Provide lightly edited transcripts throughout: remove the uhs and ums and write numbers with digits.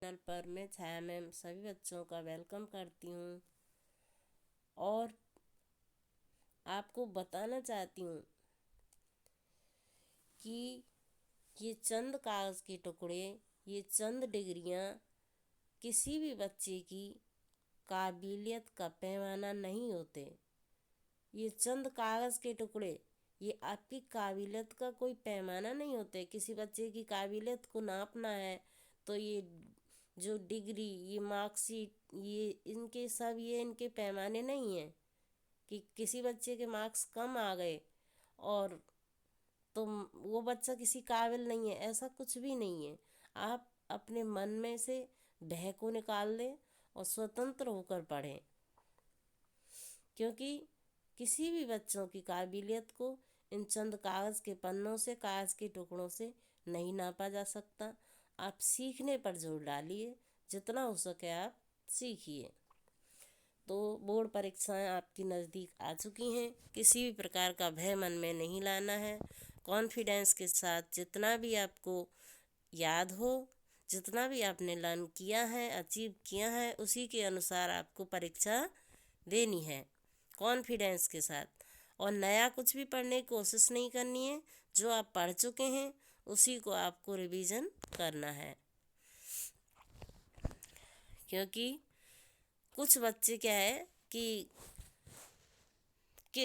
Channel पर मैं छाया ma'am सभी बच्चों का वेलकम करती हूँ और आपको बताना चाहती हूँ कि ये चंद कागज़ के टुकड़े, ये चंद डिग्रियाँ किसी भी बच्चे की काबिलियत का पैमाना नहीं होते। ये चंद कागज़ के टुकड़े ये आपकी काबिलियत का कोई पैमाना नहीं होते। किसी बच्चे की काबिलियत को नापना है तो ये जो डिग्री, ये मार्कशीट, ये इनके सब ये इनके पैमाने नहीं हैं कि किसी बच्चे के मार्क्स कम आ गए और तो वो बच्चा किसी काबिल नहीं है, ऐसा कुछ भी नहीं है। आप अपने मन में से भय को निकाल दें और स्वतंत्र होकर पढ़ें, क्योंकि किसी भी बच्चों की काबिलियत को इन चंद कागज़ के पन्नों से, कागज़ के टुकड़ों से नहीं नापा जा सकता। आप सीखने पर जोर डालिए, जितना हो सके आप सीखिए। तो बोर्ड परीक्षाएं आपकी नज़दीक आ चुकी हैं। किसी भी प्रकार का भय मन में नहीं लाना है। कॉन्फिडेंस के साथ जितना भी आपको याद हो, जितना भी आपने लर्न किया है, अचीव किया है, उसी के अनुसार आपको परीक्षा देनी है कॉन्फिडेंस के साथ। और नया कुछ भी पढ़ने की कोशिश नहीं करनी है। जो आप पढ़ चुके हैं उसी को आपको रिवीजन करना है, क्योंकि कुछ बच्चे क्या है कि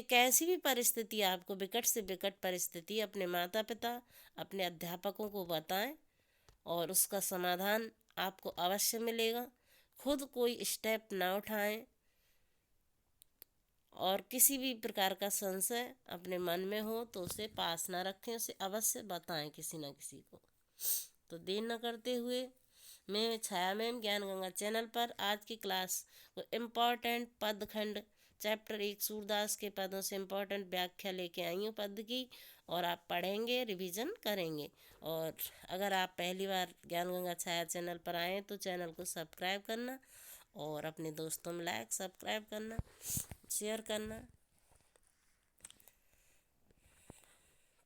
कैसी भी परिस्थिति, आपको विकट से विकट परिस्थिति अपने माता पिता, अपने अध्यापकों को बताएं और उसका समाधान आपको अवश्य मिलेगा। खुद कोई स्टेप ना उठाएं और किसी भी प्रकार का संशय अपने मन में हो तो उसे पास ना रखें, उसे अवश्य बताएं किसी न किसी को। तो देर न करते हुए मैं छाया मैम ज्ञान गंगा चैनल पर आज की क्लास को इम्पॉर्टेंट पदखंड चैप्टर 1 सूरदास के पदों से इम्पॉर्टेंट व्याख्या लेके आई हूँ पद की, और आप पढ़ेंगे, रिवीजन करेंगे। और अगर आप पहली बार ज्ञान गंगा छाया चैनल पर आएँ तो चैनल को सब्सक्राइब करना और अपने दोस्तों में लाइक सब्सक्राइब करना, शेयर करना।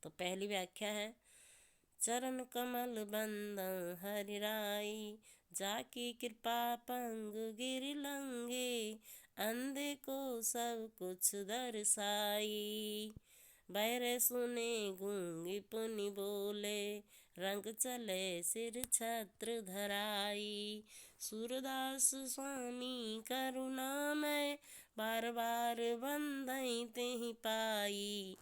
तो पहली व्याख्या है, चरण कमल बंदन हरि राई, जाकी कृपा पंग गिर लंगे, अंधे को सब कुछ दर्शाई। बैर सुने गूंगी पुनि बोले, रंग चले सिर छत्र धराई। सूरदास स्वामी करुणामय, बार बार बंदई तेहि पाई।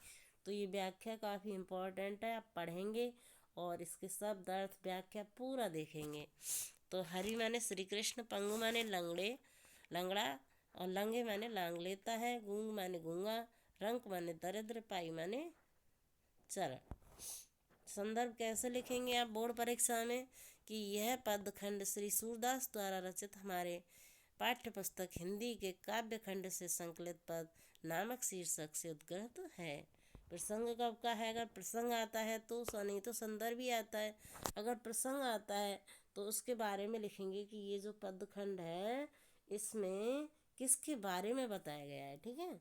तो ये व्याख्या काफ़ी इम्पोर्टेंट है, आप पढ़ेंगे और इसके शब्द अर्थ व्याख्या पूरा देखेंगे। तो हरि माने श्री कृष्ण, पंगु माने लंगड़े, लंगड़ा, और लंगे माने लांग लेता है, गूंग माने गूंगा, रंक माने दरिद्र, पाई माने चरण। संदर्भ कैसे लिखेंगे आप बोर्ड परीक्षा में कि यह पदखंड श्री सूरदास द्वारा रचित हमारे पाठ्य पुस्तक हिंदी के काव्य खंड से संकलित पद नामक शीर्षक से उद्गृत है। प्रसंग कब का है? अगर प्रसंग आता है तो नहीं तो संदर्भ भी आता है। अगर प्रसंग आता है तो उसके बारे में लिखेंगे कि ये जो पदखंड है इसमें किसके बारे में बताया गया है। ठीक है,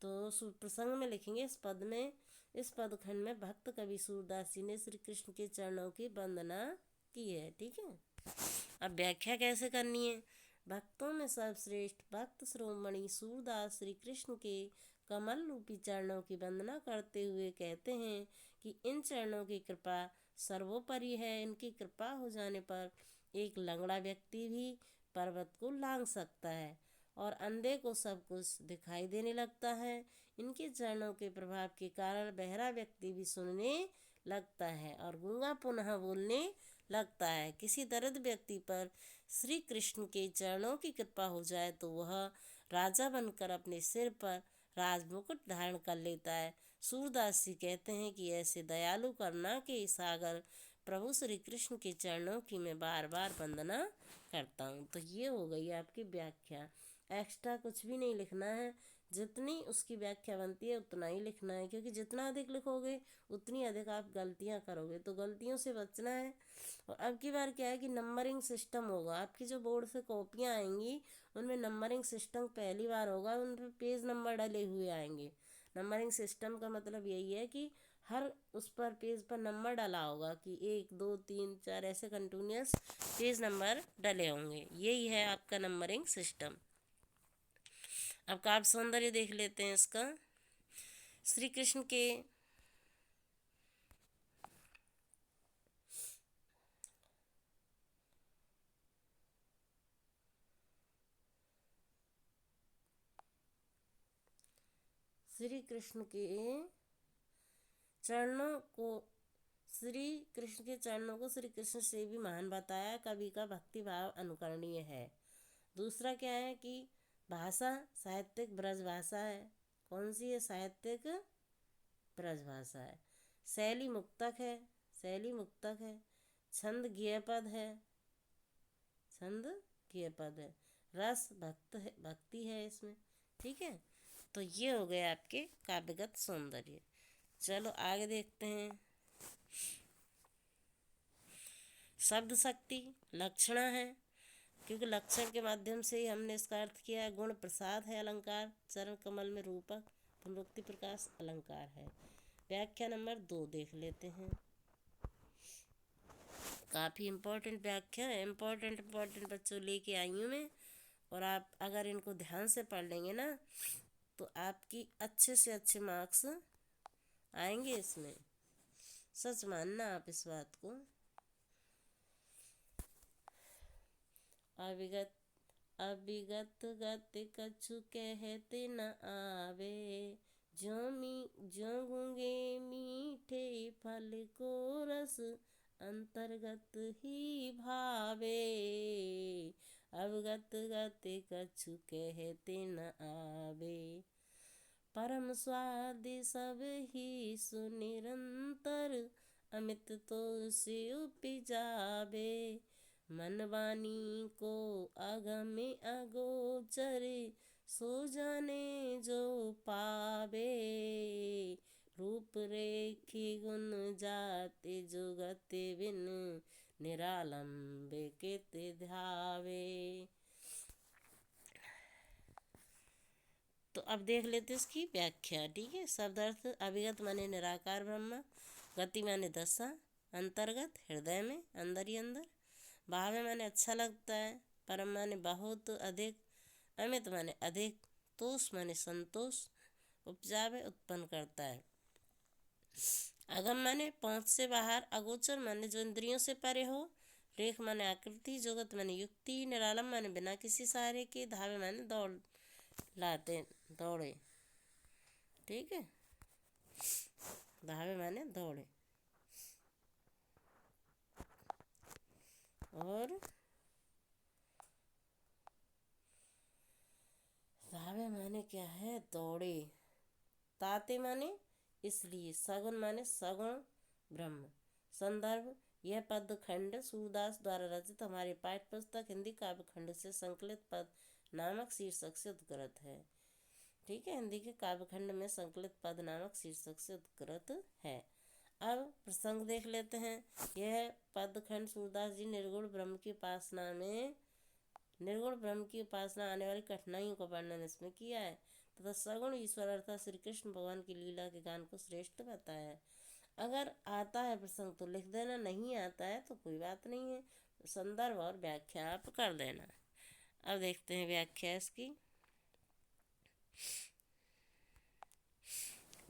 तो प्रसंग में लिखेंगे इस पद में, इस पदखंड में भक्त कवि सूरदास जी ने श्री कृष्ण के चरणों की वंदना की है। ठीक है, अब व्याख्या कैसे करनी है। भक्तों में सर्वश्रेष्ठ भक्त शिरोमणि सूरदास श्री कृष्ण के कमल रूपी चरणों की वंदना करते हुए कहते हैं कि इन चरणों की कृपा सर्वोपरि है। इनकी कृपा हो जाने पर एक लंगड़ा व्यक्ति भी पर्वत को लांघ सकता है और अंधे को सब कुछ दिखाई देने लगता है। इनके चरणों के प्रभाव के कारण बहरा व्यक्ति भी सुनने लगता है और गूंगा पुनः बोलने लगता है। किसी दरिद्र व्यक्ति पर श्री कृष्ण के चरणों की कृपा हो जाए तो वह राजा बनकर अपने सिर पर राजमुकुट धारण कर लेता है। सूरदास जी कहते हैं कि ऐसे दयालु करुणा के सागर प्रभु श्री कृष्ण के चरणों की मैं बार बार वंदना करता हूँ। तो ये हो गई आपकी व्याख्या। एक्स्ट्रा कुछ भी नहीं लिखना है, जितनी उसकी व्याख्या बनती है उतना ही लिखना है, क्योंकि जितना अधिक लिखोगे उतनी अधिक आप गलतियाँ करोगे, तो गलतियों से बचना है। और अब की बार क्या है कि नंबरिंग सिस्टम होगा, आपकी जो बोर्ड से कॉपियाँ आएंगी उनमें नंबरिंग सिस्टम पहली बार होगा, उन पर पेज नंबर डले हुए आएंगे। नंबरिंग सिस्टम का मतलब यही है कि हर उस पर पेज पर नंबर डला होगा कि 1 2 3 4 ऐसे कंटिन्यूस पेज नंबर डले होंगे। यही है आपका नंबरिंग सिस्टम। अब काव्य सौंदर्य देख लेते हैं इसका। श्री कृष्ण के श्री कृष्ण के चरणों को श्री कृष्ण के चरणों को श्री कृष्ण से भी महान बताया। कवि का भक्ति भाव अनुकरणीय है। दूसरा क्या है कि भाषा साहित्यिक ब्रज भाषा है। कौन सी है? साहित्यिक ब्रज भाषा है। शैली मुक्तक है, शैली मुक्तक है। छंद गेयपद है, छंद गेयपद है। रस भक्त है, भक्ति है इसमें। ठीक है, तो ये हो गए आपके काव्यगत सौंदर्य। चलो आगे देखते हैं। शब्द शक्ति लक्षणा है, क्योंकि लक्षण के माध्यम से ही हमने इसका अर्थ किया। गुण प्रसाद है अलंकार, चरण कमल में रूपक, पुनरुक्ति प्रकाश अलंकार है। व्याख्या नंबर 2 देख लेते हैं। काफ़ी इम्पोर्टेंट व्याख्या है, इम्पोर्टेंट बच्चों लेके आई हूँ मैं। और आप अगर इनको ध्यान से पढ़ लेंगे ना तो आपकी अच्छे से अच्छे मार्क्स आएंगे इसमें। सच मानना आप इस बात को। अविगत अविगत गत कछु कहते न आवे, ज्यों गूंगे मीठे फल को रस अंतर्गत ही भावे। अवगत गत कछु कहते न आवे, परम स्वाद सब ही सुनिरंतर, अमित तो से उपजावे। मन वाणी को अगम अगोचर, सो जाने जो पावे। रूप रेखी गुण जाति जुगत बिन, निरालंब कित ध्यावे। तो अब देख लेते इसकी व्याख्या। ठीक है, शब्द अर्थ अभिगत माने निराकार ब्रह्म, गति माने दशा, अंतर्गत हृदय में अंदर ही अंदर, भावे माने अच्छा लगता है, परम माने बहुत अधिक, अमित माने अधिक, तोष माने संतोष, उपजावे उत्पन्न करता है। अगम माने पहुँच से बाहर, अगोचर माने जो इंद्रियों से परे हो, रेख माने आकृति, जुगत माने युक्ति, निरालम माने बिना किसी सहारे के, धावे माने दौड़ लाते दौड़े। ठीक है, धावे माने दौड़े। और धावे माने क्या है? दौड़े। ताते माने इसलिए, सगुन माने सगुण ब्रह्म। संदर्भ यह पद खंड सूरदास द्वारा रचित हमारे पाठ्य पुस्तक हिंदी काव्य खंड से संकलित पद नामक शीर्षक से उद्गृत है। ठीक है, हिंदी के काव्य खंड में संकलित पद नामक शीर्षक से उद्गृत है। अब प्रसंग देख लेते हैं। यह पद खंड सूरदास जी निर्गुण ब्रह्म की उपासना में, निर्गुण ब्रह्म की उपासना आने वाली कठिनाइयों का वर्णन इसमें किया है तथा सगुण ईश्वर अर्थात श्री कृष्ण भगवान की लीला के गान को श्रेष्ठ बताया है। अगर आता है प्रसंग तो लिख देना, नहीं आता है तो कोई बात नहीं है, संदर्भ और व्याख्या आप कर देना। अब देखते हैं व्याख्या इसकी।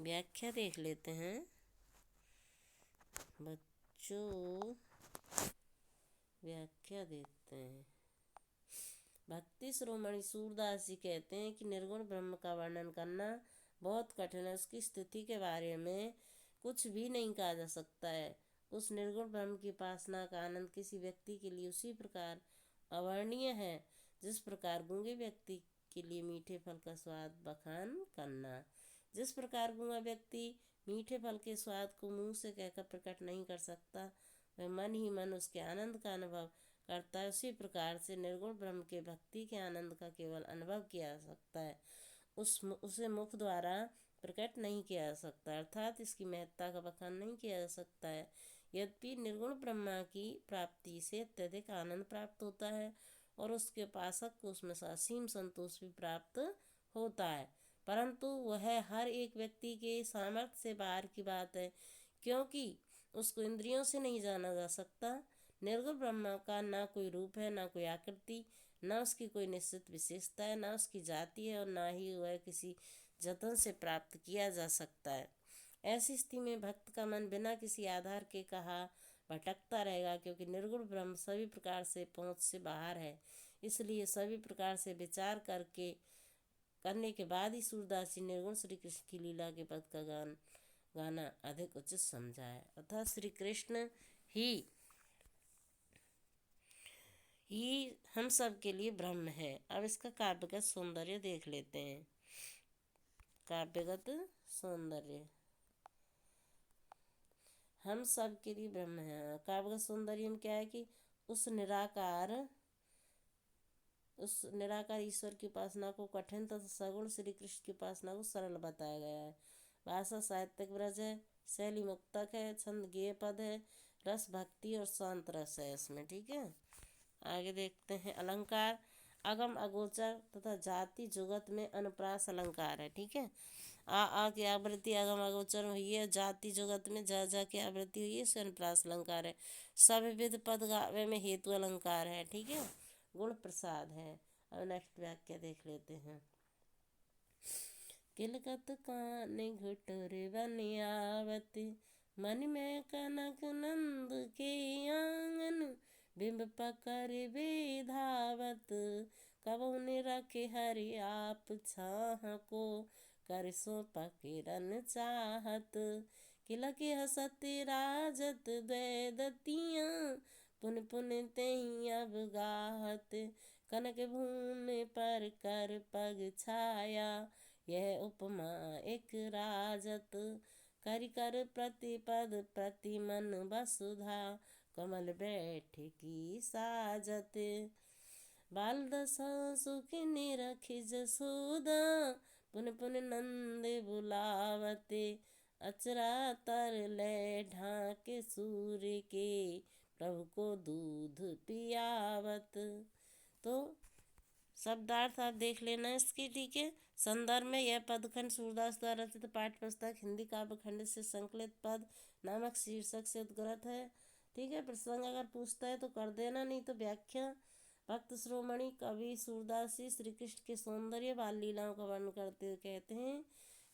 व्याख्या देख लेते हैं बच्चों, व्याख्या देखते हैं। भक्ति शिरोमणि सूरदास जी कहते हैं कि निर्गुण ब्रह्म का वर्णन करना बहुत कठिन है। उसकी स्थिति के बारे में कुछ भी नहीं कहा जा सकता है। उस निर्गुण ब्रह्म की उपासना का आनंद किसी व्यक्ति के लिए उसी प्रकार अवर्णीय है जिस प्रकार गूंगे व्यक्ति के लिए मीठे फल का स्वाद बखान करना। जिस प्रकार गूंगा व्यक्ति मीठे फल के स्वाद को मुंह से कहकर प्रकट नहीं कर सकता, वह मन ही मन उसके आनंद का अनुभव करता है, उसी प्रकार से निर्गुण ब्रह्म के भक्ति के आनंद का केवल अनुभव किया जा सकता है, उसे मुख द्वारा प्रकट नहीं किया जा सकता, अर्थात इसकी महत्ता का बखान नहीं किया जा सकता है। यद्यपि निर्गुण ब्रह्मा की प्राप्ति से अत्यधिक आनंद प्राप्त होता है और उसके उपासक को उसमें असीम संतोष भी प्राप्त होता है, परंतु वह हर एक व्यक्ति के सामर्थ्य से बाहर की बात है, क्योंकि उसको इंद्रियों से नहीं जाना जा सकता। निर्गुण ब्रह्म का ना कोई रूप है, ना कोई आकृति, ना उसकी कोई निश्चित विशेषता है, ना उसकी जाति है, और ना ही वह किसी जतन से प्राप्त किया जा सकता है। ऐसी स्थिति में भक्त का मन बिना किसी आधार के कहा भटकता रहेगा, क्योंकि निर्गुण ब्रह्म सभी प्रकार से पहुँच से बाहर है। इसलिए सभी प्रकार से विचार करने के बाद ही सूरदास जी निर्गुण श्री कृष्ण की लीला के पद का गाना अधिक उचित समझा है। अतः श्री कृष्ण ही हम सब के लिए ब्रह्म है। अब इसका काव्यगत सौंदर्य देख लेते हैं। काव्यगत सौंदर्य हम सब के लिए ब्रह्म है। काव्यगत सौंदर्य में क्या है कि उस निराकार ईश्वर की उपासना को कठिन तथा सगुण श्री कृष्ण की उपासना को सरल बताया गया है। भाषा साहित्यिक ब्रज है, शैली मुक्तक है, छंद गेय पद है, रस भक्ति और शांत रस है इसमें। ठीक है, आगे देखते हैं। अलंकार अगम अगोचर तथा जाति जुगत में अनुप्रास अलंकार है। ठीक है, आ की आवृत्ति अगम अगोचर हुई है, जाति जुगत में जा की आवृत्ति हुई है, अनुप्रास अलंकार है। सविविध पद गावे में हेतु अलंकार है। ठीक है, गुण प्रसाद है। अब नेक्स्ट वाक्य देख लेते हैं। किलकत कान घुटुर बन आवत, मन में कनक नंद के आंगन, बिंब पकर बेधावत, कबहु निरखे हरि आप छाह को, कर सो पकिरन चाहत। किलके हसत राजत द्वैदतियाँ, पुन पुन तेहि अब गाहत, कनक भूमि पर कर पग छाया, यह उपमा एक राजत। करि कर प्रतिपद प्रति मन वसुधा, कमल बैठ की साजत। बाल दशा सुख निरखि जसोदा, पुन पुन नंद बुलावते, अचरा तर ले ढाके सूर्य के, प्रभु को दूध पियावत। तो शब्दार्थ आप देख लेना इसकी। ठीक है, संदर्भ में यह पदखंड सूरदास द्वारा रचित पाठ्य पुस्तक हिंदी काव्य खंड से संकलित पद नामक शीर्षक से उद्गृत है। ठीक है, प्रसंग अगर पूछता है तो कर देना, नहीं तो व्याख्या। भक्त श्रोमणी कवि सूरदास जी श्री कृष्ण के सौंदर्य बाल लीलाओं का वर्णन करते हुए कहते हैं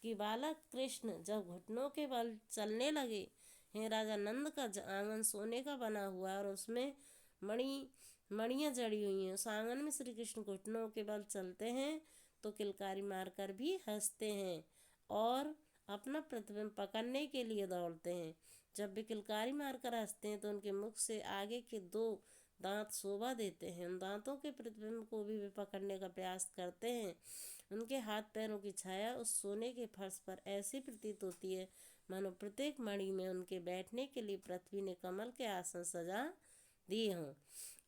कि बालक कृष्ण जब घुटनों के बल चलने लगे हैं, राजा नंद का आंगन सोने का बना हुआ है और उसमें मणियाँ जड़ी हुई हैं। उस आंगन में श्री कृष्ण घुटनों के बल चलते हैं तो किलकारी मारकर भी हंसते हैं और अपना प्रतिबिंब पकड़ने के लिए दौड़ते हैं। जब वे किलकारी मारकर हंसते हैं तो उनके मुख से आगे के 2 दांत शोभा देते हैं। उन दांतों के प्रतिबिंब को भी वे पकड़ने का प्रयास करते हैं। उनके हाथ पैरों की छाया उस सोने के फर्श पर ऐसी प्रतीत होती है मानो प्रत्येक मणि में उनके बैठने के लिए पृथ्वी ने कमल के आसन सजा दिए हों,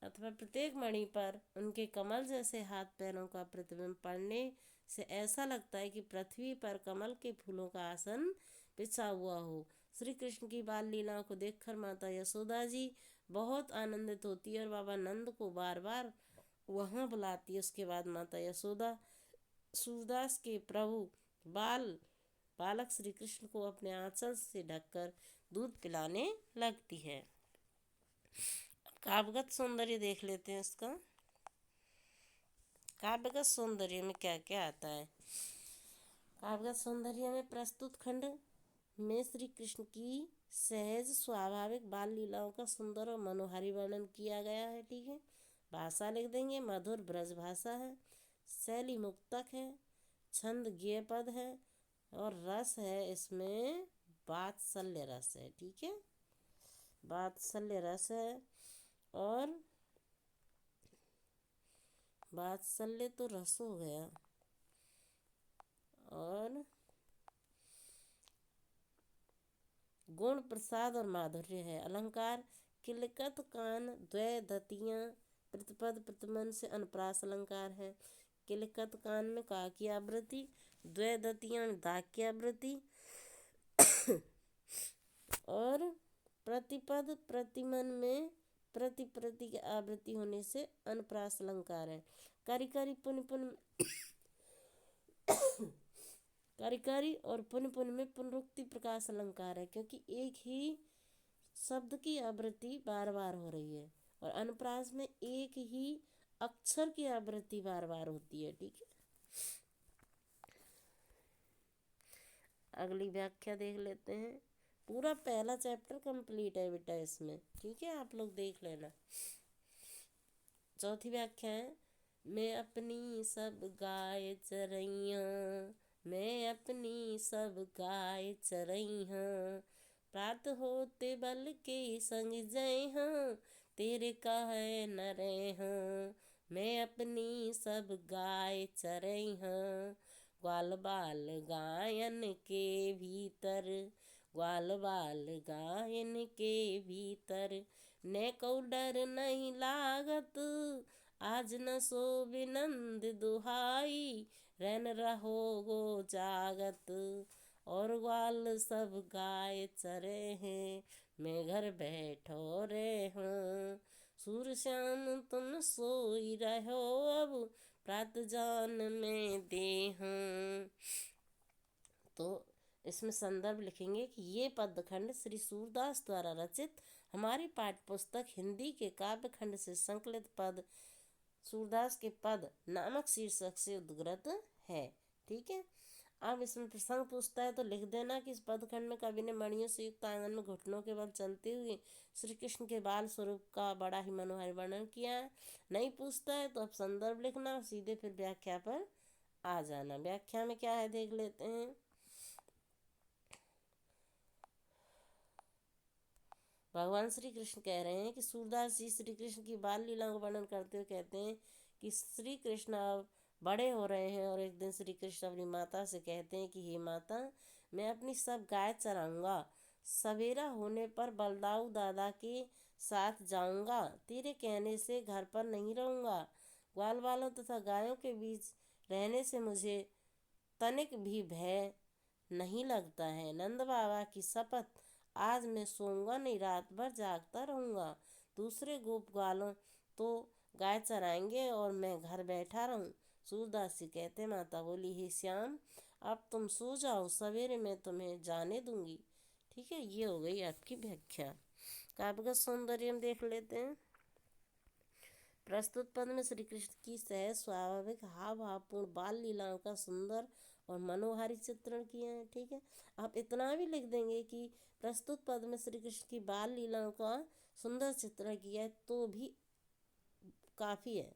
अथवा प्रत्येक मणि पर उनके कमल जैसे हाथ पैरों का प्रतिबिंब पड़ने से ऐसा लगता है कि पृथ्वी पर कमल के फूलों का आसन बिछा हुआ हो। श्री कृष्ण की बाल लीलाओं को देखकर माता यशोदा जी बहुत आनंदित होती है और बाबा नंद को बार बार वहाँ बुलाती है। उसके बाद माता यशोदा सूरदास के प्रभु बालक श्री कृष्ण को अपने आंचल से ढककर दूध पिलाने लगती है। काव्यगत सौंदर्य देख लेते हैं इसका। काव्यगत सौंदर्य में क्या क्या आता है। काव्यगत सौंदर्य में प्रस्तुत खंड में श्री कृष्ण की सहज स्वाभाविक बाल लीलाओं का सुंदर और मनोहारी वर्णन किया गया है। ठीक है, भाषा लिख देंगे, मधुर ब्रज भाषा है, शैली मुक्तक है, छंद गेय पद है और रस है इसमें वात्सल्य रस है। ठीक है, वात्सल्य रस है और वात्सल्य तो रस हो गया और गुण प्रसाद और माधुर्य है। अलंकार किलकत कान द्वैदतियाँ प्रतिपद प्रतिमन से अनुप्रास अलंकार है। किलकत कान में का की आवृत्ति, द्वैदतियाँ में दाग की आवृत्ति और प्रतिपद प्रतिमन में प्रति की आवृत्ति होने से अनुप्रास अलंकार है। करी करी पुन पुन कार्यकारी और पुनः पुनः में पुनरुक्ति प्रकाश अलंकार है, क्योंकि एक ही शब्द की आवृत्ति बार बार हो रही है। और अनुप्रास में एक ही अक्षर की आवृत्ति बार बार होती है। ठीक है, अगली व्याख्या देख लेते हैं। पूरा पहला चैप्टर कंप्लीट है बेटा इसमें। ठीक है, आप लोग देख लेना। चौथी व्याख्या है, मैं अपनी सब गाय चरैया, मैं अपनी सब गाय चरैया, प्रात होते बल के संग जय हाँ, तेरे कहे न रहे हाँ, मैं अपनी सब गाय चरैया, ग्वाल बाल गायन के भीतर, ग्वाल बाल गायन के भीतर, ने को डर नहीं लागत, आज न सो बिनंद दुहाई, रैन रहो गो जागत, और ग्वाल सब गाय चरे हैं, मैं घर बैठो रे हूँ, सूर श्याम तुम सोई रहो अब, प्रात जान में दे हूँ। तो इसमें संदर्भ लिखेंगे कि ये पदखंड श्री सूरदास द्वारा रचित हमारी पाठ्य पुस्तक हिंदी के काव्य खंड से संकलित पद सूरदास के पद नामक शीर्षक से उद्गृत है। ठीक है, अब इसमें प्रसंग पूछता है तो लिख देना कि इस पदखंड में कवि ने मणियों से युक्त आंगन में घुटनों के बल चलते हुए श्री कृष्ण के बाल स्वरूप का बड़ा ही मनोहर वर्णन किया है। नहीं पूछता है तो अब संदर्भ लिखना और सीधे फिर व्याख्या पर आ जाना। व्याख्या में क्या है देख लेते हैं। भगवान श्री कृष्ण कह रहे हैं कि सूरदास जी श्री कृष्ण की बाल लीला का वर्णन करते हुए कहते हैं कि श्री कृष्ण अब बड़े हो रहे हैं और एक दिन श्री कृष्ण अपनी माता से कहते हैं कि हे माता, मैं अपनी सब गाय चराऊंगा, सवेरा होने पर बलदाऊ दादा के साथ जाऊंगा, तेरे कहने से घर पर नहीं रहूंगा, ग्वाल वालों तथा गायों के बीच रहने से मुझे तनिक भी भय नहीं लगता है। नंद बाबा की शपथ, आज मैं सोऊंगा नहीं, रात भर जागता रहूंगा, दूसरे गोप ग्वालों तो गाय चराएंगे और मैं घर बैठा रहूं। सूरदास जी कहते माता बोली, हे श्याम अब तुम सो जाओ, सवेरे मैं तुम्हें जाने दूंगी। ठीक है, ये हो गई आपकी व्याख्या। काव्यगत सौंदर्य हम देख लेते हैं। प्रस्तुत पद में श्री कृष्ण की सहज स्वाभाविक हाव भावपूर्ण बाल लीलाओं का सुंदर और मनोहारी चित्रण किए हैं। ठीक है, आप इतना भी लिख देंगे कि प्रस्तुत पद में श्री कृष्ण की बाल लीलाओं का सुंदर चित्रण किया है तो भी काफ़ी है।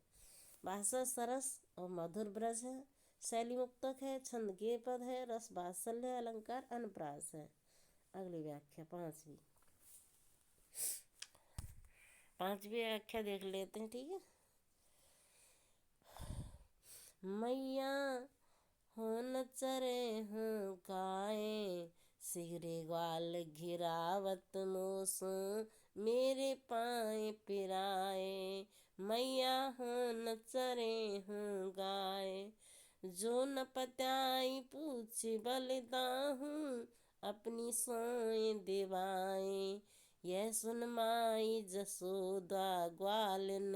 भाषा सरस और मधुर ब्रज है, शैली मुक्तक है, छंद गेय पद है, रस वात्सल्य अलंकार अनुप्रास है। अगली व्याख्या पांचवी व्याख्या देख लेते हैं। ठीक है, मैया हो न चरे हूँ गाए, सिगरे ग्वाल घिरावत मोस, मेरे पाए पिराए, मैया हो न चरे हूँ गाए, जो न पत्याई पूछ बलिदाहूँ, अपनी सोए देवाए, यह सुन माई जसोदा ग्वालिन,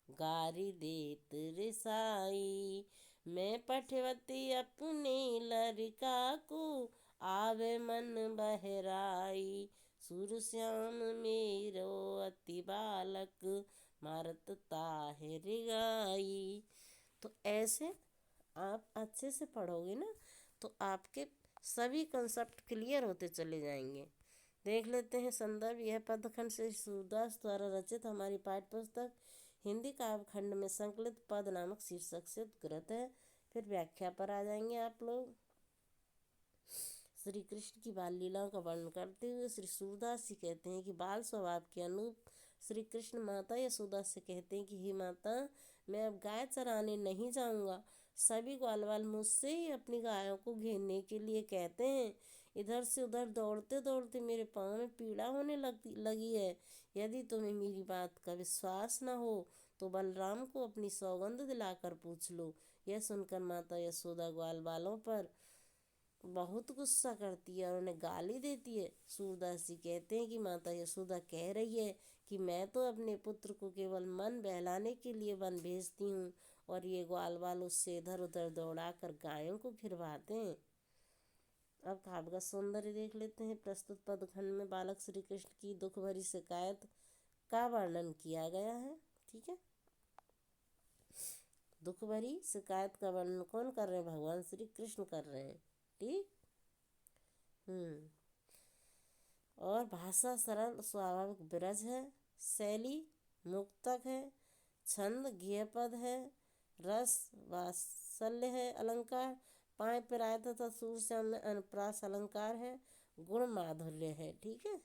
गारी देत रिसाई, मैं पठवती अपने लड़का को, आवे मन बहराई, सूर श्याम मेरो अति बालक, मारत ताहिर गाई। तो ऐसे आप अच्छे से पढ़ोगे ना तो आपके सभी कंसेप्ट क्लियर होते चले जाएंगे। देख लेते हैं संदर्भ। यह पदखंड से सूरदास द्वारा रचित हमारी पाठ्य पुस्तक हिंदी काव्य खंड में संकलित पद नामक शीर्षक से उद्गृत है। फिर व्याख्या पर आ जाएंगे आप लोग। श्री कृष्ण की बाल लीलाओं का वर्णन करते हुए श्री सूरदास जी कहते हैं कि बाल स्वभाव के अनुरूप श्री कृष्ण माता यशोदा से कहते हैं कि हे माता, मैं अब गाय चराने नहीं जाऊंगा। सभी ग्वाल वाल मुझसे ही अपनी गायों को घेरने के लिए कहते हैं। इधर से उधर दौड़ते दौड़ते मेरे पाँव में पीड़ा होने लगी है। यदि तुम्हें मेरी बात का विश्वास न हो तो बलराम को अपनी सौगंध दिलाकर पूछ लो। यह सुनकर माता यशोदा ग्वाल वालों पर बहुत गुस्सा करती है और उन्हें गाली देती है। सूरदास जी कहते हैं कि माता यशोदा कह रही है कि मैं तो अपने पुत्र को केवल मन बहलाने के लिए वन भेजती हूँ और ये ग्वाल वाल उससे इधर उधर दौड़ा कर गायों को घिरवाते हैं। अब काव्य सौंदर्य देख लेते हैं। प्रस्तुत पदखंड में बालक श्री कृष्ण की दुख भरी शिकायत का वर्णन किया गया है। ठीक है, दुख भरी शिकायत का वर्णन कौन कर रहे हैं? भगवान श्री कृष्ण कर रहे हैं। ठीक। और भाषा सरल स्वाभाविक विरज है, शैली मुक्तक है, छंद गेयपद है, रस वात्सल्य है, अलंकार पाए पिराय तथा सूर्य में अनुप्रास अलंकार है, गुण माधुर्य है। ठीक है।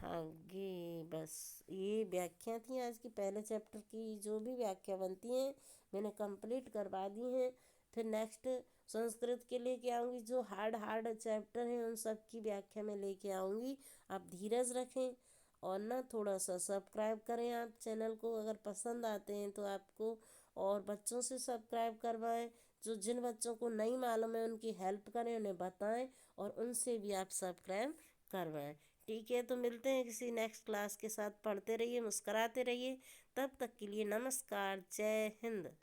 आगे बस ये व्याख्या थी आज की। पहले चैप्टर की जो भी व्याख्या बनती हैं मैंने कंप्लीट करवा दी हैं। फिर नेक्स्ट संस्कृत के लेके आऊँगी, जो हार्ड चैप्टर हैं उन सब की व्याख्या में लेके आऊँगी। आप धीरज रखें और ना थोड़ा सा सब्सक्राइब करें आप चैनल को, अगर पसंद आते हैं तो आपको, और बच्चों से सब्सक्राइब करवाएं। जो जिन बच्चों को नहीं मालूम है उनकी हेल्प करें, उन्हें बताएं और उनसे भी आप सब्सक्राइब करवाएं। ठीक है, तो मिलते हैं किसी नेक्स्ट क्लास के साथ। पढ़ते रहिए, मुस्कराते रहिए। तब तक के लिए नमस्कार, जय हिंद।